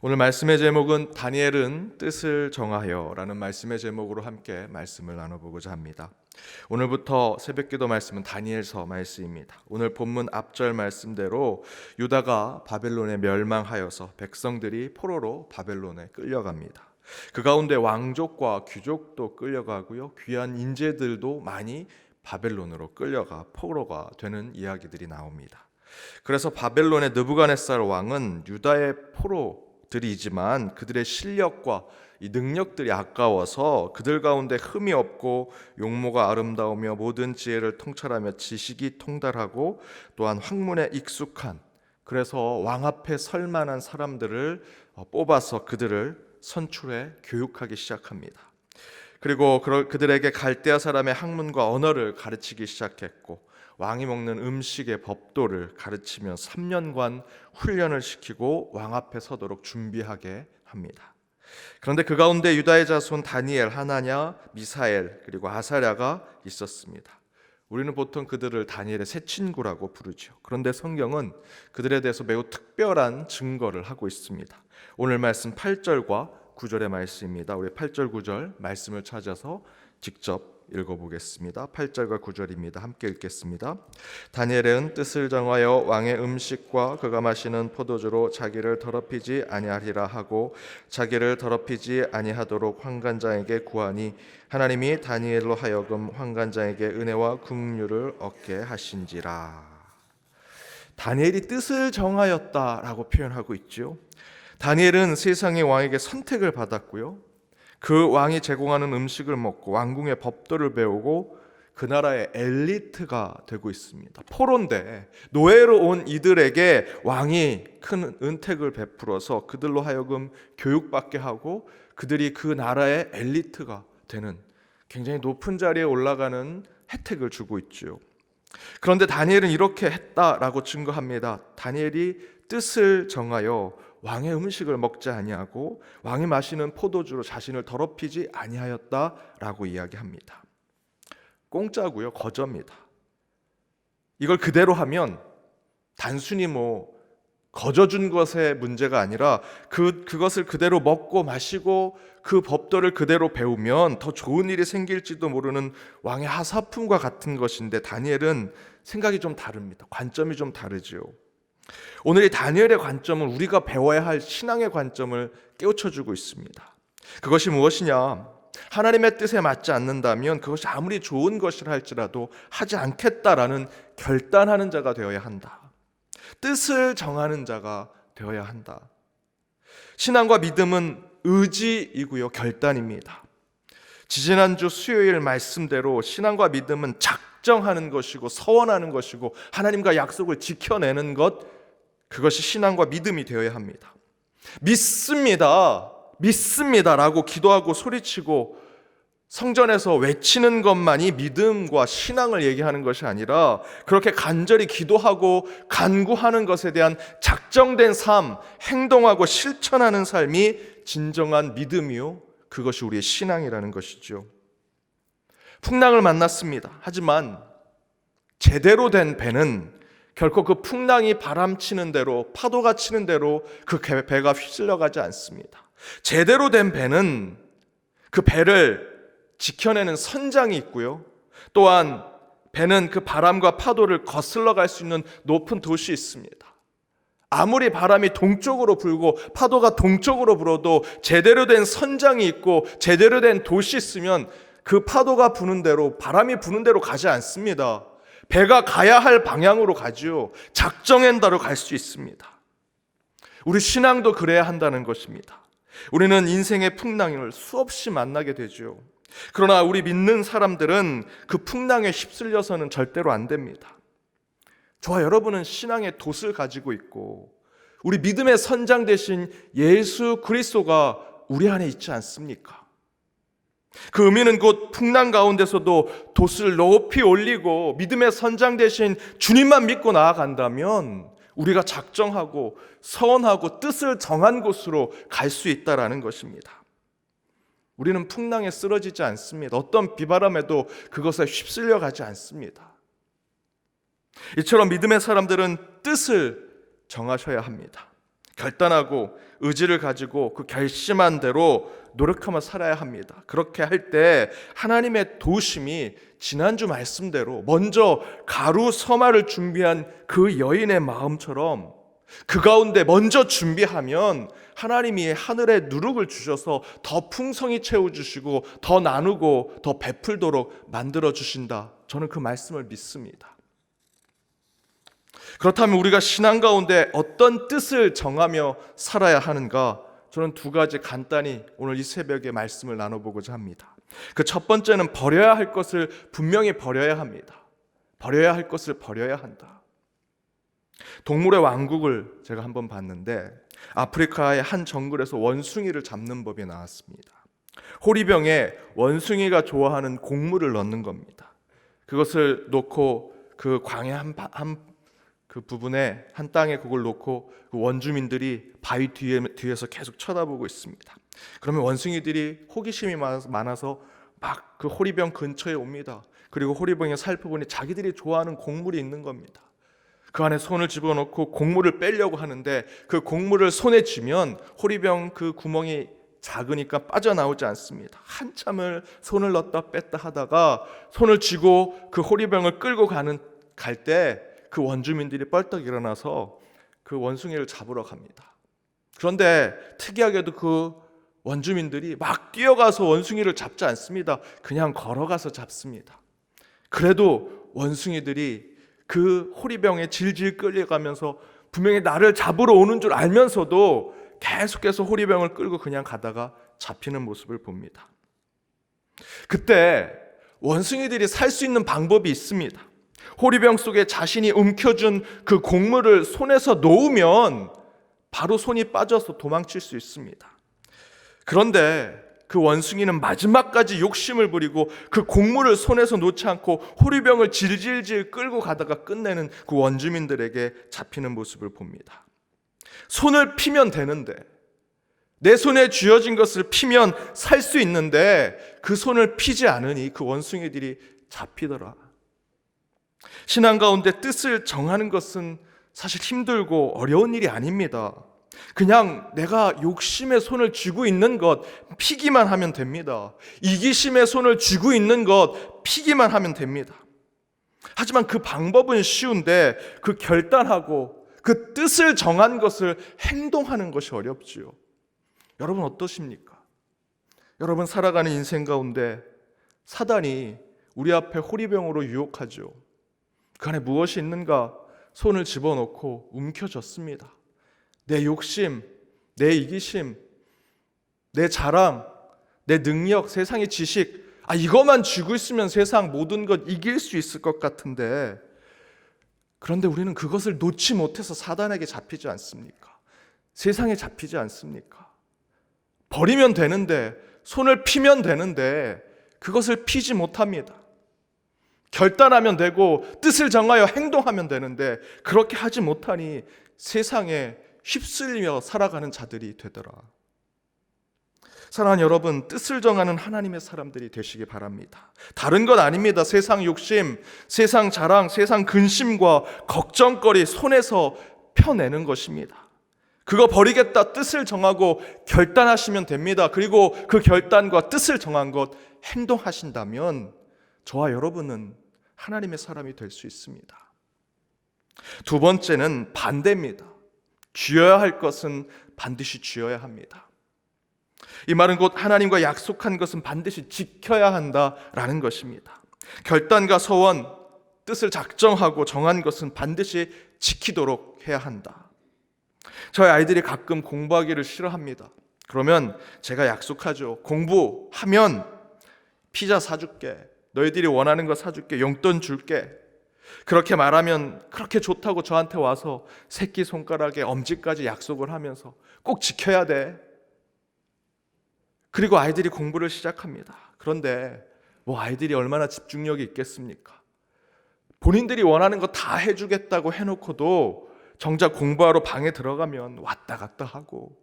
오늘 말씀의 제목은 다니엘은 뜻을 정하여 라는 말씀의 제목으로 함께 말씀을 나눠보고자 합니다. 오늘부터 새벽기도 말씀은 다니엘서 말씀입니다. 오늘 본문 앞절 말씀대로 유다가 바벨론에 멸망하여서 백성들이 포로로 바벨론에 끌려갑니다. 그 가운데 왕족과 귀족도 끌려가고요, 귀한 인재들도 많이 바벨론으로 끌려가 포로가 되는 이야기들이 나옵니다. 그래서 바벨론의 느부갓네살 왕은 유다의 포로들이지만 그들의 실력과 이 능력들이 아까워서 그들 가운데 흠이 없고 용모가 아름다우며 모든 지혜를 통찰하며 지식이 통달하고 또한 학문에 익숙한, 그래서 왕 앞에 설 만한 사람들을 뽑아서 그들을 선출해 교육하기 시작합니다. 그리고 그들에게 갈대아 사람의 학문과 언어를 가르치기 시작했고, 왕이 먹는 음식의 법도를 가르치며 3년간 훈련을 시키고 왕 앞에 서도록 준비하게 합니다. 그런데 그 가운데 유다의 자손 다니엘, 하나냐, 미사엘 그리고 아사랴가 있었습니다. 우리는 보통 그들을 다니엘의 새 친구라고 부르죠. 그런데 성경은 그들에 대해서 매우 특별한 증거를 하고 있습니다. 오늘 말씀 8절과 9절의 말씀입니다. 우리 8절 9절 말씀을 찾아서 직접 읽어보겠습니다. 8절과 9절입니다. 함께 읽겠습니다. 다니엘은 뜻을 정하여 왕의 음식과 그가 마시는 포도주로 자기를 더럽히지 아니하리라 하고 자기를 더럽히지 아니하도록 환관장에게 구하니 하나님이 다니엘로 하여금 환관장에게 은혜와 긍휼을 얻게 하신지라. 다니엘이 뜻을 정하였다라고 표현하고 있죠. 다니엘은 세상의 왕에게 선택을 받았고요, 그 왕이 제공하는 음식을 먹고 왕궁의 법도를 배우고 그 나라의 엘리트가 되고 있습니다. 포로인데 노예로 온 이들에게 왕이 큰 은택을 베풀어서 그들로 하여금 교육받게 하고 그들이 그 나라의 엘리트가 되는, 굉장히 높은 자리에 올라가는 혜택을 주고 있죠. 그런데 다니엘은 이렇게 했다라고 증거합니다. 다니엘이 뜻을 정하여 왕의 음식을 먹지 아니하고 왕이 마시는 포도주로 자신을 더럽히지 아니하였다라고 이야기합니다. 공짜고요, 거저입니다. 이걸 그대로 하면 단순히 거저 준 것의 문제가 아니라 그것을 그대로 먹고 마시고 그 법도를 그대로 배우면 더 좋은 일이 생길지도 모르는 왕의 하사품과 같은 것인데, 다니엘은 생각이 좀 다릅니다. 관점이 좀 다르죠. 오늘 이 다니엘의 관점은 우리가 배워야 할 신앙의 관점을 깨우쳐주고 있습니다. 그것이 무엇이냐? 하나님의 뜻에 맞지 않는다면 그것이 아무리 좋은 것이라 할지라도 하지 않겠다라는 결단하는 자가 되어야 한다. 뜻을 정하는 자가 되어야 한다. 신앙과 믿음은 의지이고요, 결단입니다. 지지난주 수요일 말씀대로 신앙과 믿음은 작정하는 것이고 서원하는 것이고 하나님과 약속을 지켜내는 것, 그것이 신앙과 믿음이 되어야 합니다. 믿습니다라고 기도하고 소리치고 성전에서 외치는 것만이 믿음과 신앙을 얘기하는 것이 아니라, 그렇게 간절히 기도하고 간구하는 것에 대한 작정된 삶, 행동하고 실천하는 삶이 진정한 믿음이요, 그것이 우리의 신앙이라는 것이죠. 풍랑을 만났습니다. 하지만 제대로 된 배는 결코 그 풍랑이 바람치는 대로, 파도가 치는 대로 그 배가 휩쓸려가지 않습니다. 제대로 된 배는 그 배를 지켜내는 선장이 있고요, 또한 배는 그 바람과 파도를 거슬러 갈 수 있는 높은 돛이 있습니다. 아무리 바람이 동쪽으로 불고 파도가 동쪽으로 불어도 제대로 된 선장이 있고 제대로 된 돛이 있으면 그 파도가 부는 대로, 바람이 부는 대로 가지 않습니다. 배가 가야 할 방향으로 가지요. 작정한 대로 갈 수 있습니다. 우리 신앙도 그래야 한다는 것입니다. 우리는 인생의 풍랑을 수없이 만나게 되죠. 그러나 우리 믿는 사람들은 그 풍랑에 휩쓸려서는 절대로 안 됩니다. 저와 여러분은 신앙의 돛을 가지고 있고 우리 믿음의 선장 되신 예수 그리스도가 우리 안에 있지 않습니까? 그 의미는 곧 풍랑 가운데서도 돛을 높이 올리고 믿음의 선장 되신 주님만 믿고 나아간다면 우리가 작정하고 서원하고 뜻을 정한 곳으로 갈 수 있다라는 것입니다. 우리는 풍랑에 쓰러지지 않습니다. 어떤 비바람에도 그것에 휩쓸려 가지 않습니다. 이처럼 믿음의 사람들은 뜻을 정하셔야 합니다. 결단하고 의지를 가지고 그 결심한 대로 노력하며 살아야 합니다. 그렇게 할 때 하나님의 도우심이 지난주 말씀대로 먼저 가루 서마를 준비한 그 여인의 마음처럼 그 가운데 먼저 준비하면 하나님이 하늘에 누룩을 주셔서 더 풍성히 채워주시고 더 나누고 더 베풀도록 만들어 주신다. 저는 그 말씀을 믿습니다. 그렇다면 우리가 신앙 가운데 어떤 뜻을 정하며 살아야 하는가? 저는 두 가지 간단히 오늘 이 새벽에 말씀을 나눠보고자 합니다. 그 첫 번째는 버려야 할 것을 분명히 버려야 합니다. 버려야 할 것을 버려야 한다. 동물의 왕국을 제가 한번 봤는데 아프리카의 한 정글에서 원숭이를 잡는 법이 나왔습니다. 호리병에 원숭이가 좋아하는 곡물을 넣는 겁니다. 그것을 놓고 그 광야 그 부분에 한 땅에 그걸 놓고 그 원주민들이 바위 뒤에서 계속 쳐다보고 있습니다. 그러면 원숭이들이 호기심이 많아서 막 그 호리병 근처에 옵니다. 그리고 호리병에 살펴보니 자기들이 좋아하는 곡물이 있는 겁니다. 그 안에 손을 집어넣고 곡물을 빼려고 하는데 그 곡물을 손에 쥐면 호리병 그 구멍이 작으니까 빠져나오지 않습니다. 한참을 손을 넣었다 뺐다 하다가 손을 쥐고 그 호리병을 끌고 갈 때 그 원주민들이 뻘떡 일어나서 그 원숭이를 잡으러 갑니다. 그런데 특이하게도 그 원주민들이 막 뛰어가서 원숭이를 잡지 않습니다. 그냥 걸어가서 잡습니다. 그래도 원숭이들이 그 호리병에 질질 끌려가면서 분명히 나를 잡으러 오는 줄 알면서도 계속해서 호리병을 끌고 그냥 가다가 잡히는 모습을 봅니다. 그때 원숭이들이 살 수 있는 방법이 있습니다. 호리병 속에 자신이 움켜준 그 곡물을 손에서 놓으면 바로 손이 빠져서 도망칠 수 있습니다. 그런데 그 원숭이는 마지막까지 욕심을 부리고 그 곡물을 손에서 놓지 않고 호리병을 질질질 끌고 가다가 끝내는 그 원주민들에게 잡히는 모습을 봅니다. 손을 피면 되는데, 내 손에 쥐어진 것을 피면 살 수 있는데 그 손을 피지 않으니 그 원숭이들이 잡히더라. 신앙 가운데 뜻을 정하는 것은 사실 힘들고 어려운 일이 아닙니다. 그냥 내가 욕심의 손을 쥐고 있는 것 피기만 하면 됩니다. 이기심의 손을 쥐고 있는 것 피기만 하면 됩니다. 하지만 그 방법은 쉬운데 그 결단하고 그 뜻을 정한 것을 행동하는 것이 어렵지요. 여러분 어떠십니까? 여러분 살아가는 인생 가운데 사단이 우리 앞에 호리병으로 유혹하죠. 그 안에 무엇이 있는가? 손을 집어넣고 움켜쥐습니다. 내 욕심, 내 이기심, 내 자랑, 내 능력, 세상의 지식, 이것만 쥐고 있으면 세상 모든 것 이길 수 있을 것 같은데, 그런데 우리는 그것을 놓지 못해서 사단에게 잡히지 않습니까? 세상에 잡히지 않습니까? 버리면 되는데, 손을 피면 되는데 그것을 피지 못합니다. 결단하면 되고 뜻을 정하여 행동하면 되는데 그렇게 하지 못하니 세상에 휩쓸려 살아가는 자들이 되더라. 사랑하는 여러분, 뜻을 정하는 하나님의 사람들이 되시기 바랍니다. 다른 건 아닙니다. 세상 욕심, 세상 자랑, 세상 근심과 걱정거리 손에서 펴내는 것입니다. 그거 버리겠다 뜻을 정하고 결단하시면 됩니다. 그리고 그 결단과 뜻을 정한 것 행동하신다면 저와 여러분은 하나님의 사람이 될 수 있습니다. 두 번째는 반대입니다. 쥐어야 할 것은 반드시 쥐어야 합니다. 이 말은 곧 하나님과 약속한 것은 반드시 지켜야 한다라는 것입니다. 결단과 서원, 뜻을 작정하고 정한 것은 반드시 지키도록 해야 한다. 저희 아이들이 가끔 공부하기를 싫어합니다. 그러면 제가 약속하죠. 공부하면 피자 사줄게, 너희들이 원하는 거 사줄게, 용돈 줄게. 그렇게 말하면 그렇게 좋다고 저한테 와서 새끼손가락에 엄지까지 약속을 하면서 꼭 지켜야 돼. 그리고 아이들이 공부를 시작합니다. 그런데 아이들이 얼마나 집중력이 있겠습니까? 본인들이 원하는 거 다 해주겠다고 해놓고도 정작 공부하러 방에 들어가면 왔다 갔다 하고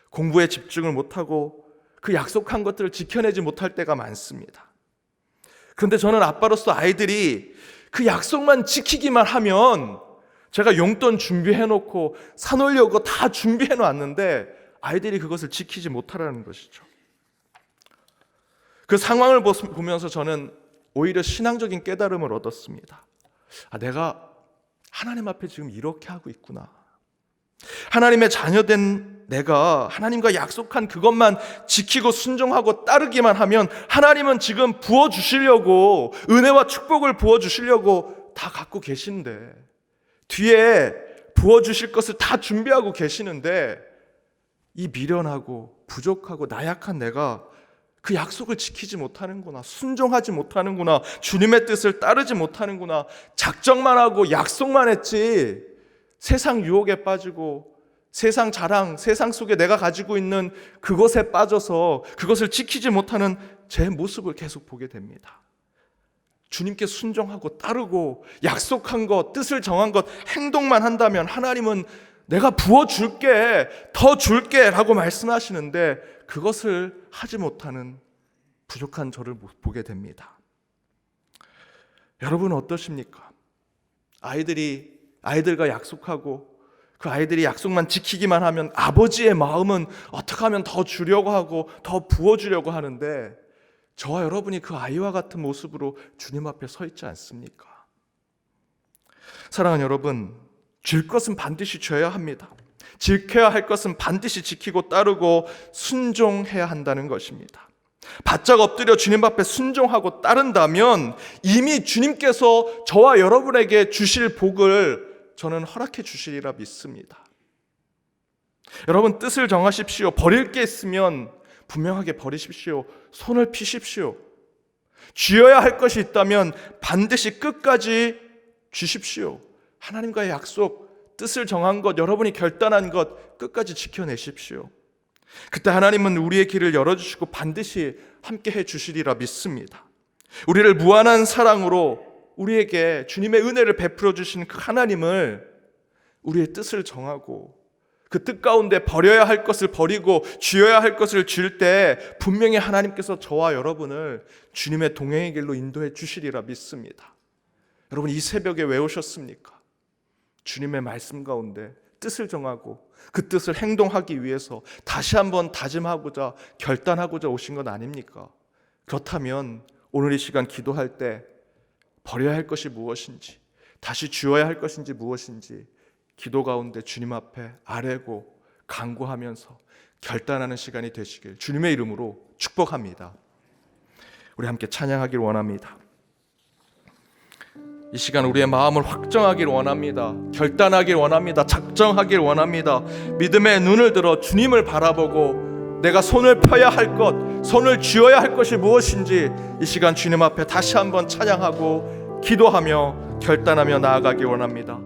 공부에 집중을 못하고 그 약속한 것들을 지켜내지 못할 때가 많습니다. 그런데 저는 아빠로서 아이들이 그 약속만 지키기만 하면 제가 용돈 준비해놓고 사놓으려고 다 준비해놨는데 아이들이 그것을 지키지 못하라는 것이죠. 그 상황을 보면서 저는 오히려 신앙적인 깨달음을 얻었습니다. 내가 하나님 앞에 지금 이렇게 하고 있구나. 하나님의 자녀된 내가 하나님과 약속한 그것만 지키고 순종하고 따르기만 하면 하나님은 지금 부어주시려고, 은혜와 축복을 부어주시려고 다 갖고 계신데, 뒤에 부어주실 것을 다 준비하고 계시는데, 이 미련하고 부족하고 나약한 내가 그 약속을 지키지 못하는구나, 순종하지 못하는구나, 주님의 뜻을 따르지 못하는구나, 작정만 하고 약속만 했지 세상 유혹에 빠지고 세상 자랑, 세상 속에 내가 가지고 있는 그것에 빠져서 그것을 지키지 못하는 제 모습을 계속 보게 됩니다. 주님께 순종하고 따르고 약속한 것, 뜻을 정한 것, 행동만 한다면 하나님은 내가 부어줄게, 더 줄게 라고 말씀하시는데 그것을 하지 못하는 부족한 저를 보게 됩니다. 여러분은 어떠십니까? 아이들과 약속하고 그 아이들이 약속만 지키기만 하면 아버지의 마음은 어떻게 하면 더 주려고 하고 더 부어주려고 하는데 저와 여러분이 그 아이와 같은 모습으로 주님 앞에 서 있지 않습니까? 사랑하는 여러분, 줄 것은 반드시 줘야 합니다. 지켜야 할 것은 반드시 지키고 따르고 순종해야 한다는 것입니다. 바짝 엎드려 주님 앞에 순종하고 따른다면 이미 주님께서 저와 여러분에게 주실 복을 저는 허락해 주시리라 믿습니다. 여러분, 뜻을 정하십시오. 버릴 게 있으면 분명하게 버리십시오. 손을 피십시오. 쥐어야 할 것이 있다면 반드시 끝까지 쥐십시오. 하나님과의 약속, 뜻을 정한 것, 여러분이 결단한 것 끝까지 지켜내십시오. 그때 하나님은 우리의 길을 열어주시고 반드시 함께 해주시리라 믿습니다. 우리를 무한한 사랑으로 우리에게 주님의 은혜를 베풀어 주신 그 하나님을 우리의 뜻을 정하고 그 뜻 가운데 버려야 할 것을 버리고 쥐어야 할 것을 쥘 때 분명히 하나님께서 저와 여러분을 주님의 동행의 길로 인도해 주시리라 믿습니다. 여러분, 이 새벽에 왜 오셨습니까? 주님의 말씀 가운데 뜻을 정하고 그 뜻을 행동하기 위해서 다시 한번 다짐하고자 결단하고자 오신 건 아닙니까? 그렇다면 오늘 이 시간 기도할 때 버려야 할 것이 무엇인지, 다시 주어야 할 것인지 무엇인지 기도 가운데 주님 앞에 아뢰고 간구하면서 결단하는 시간이 되시길 주님의 이름으로 축복합니다. 우리 함께 찬양하길 원합니다. 이 시간 우리의 마음을 확정하길 원합니다. 결단하길 원합니다. 작정하길 원합니다. 믿음의 눈을 들어 주님을 바라보고 내가 손을 펴야 할 것, 손을 쥐어야 할 것이 무엇인지 이 시간 주님 앞에 다시 한번 찬양하고 기도하며 결단하며 나아가길 원합니다.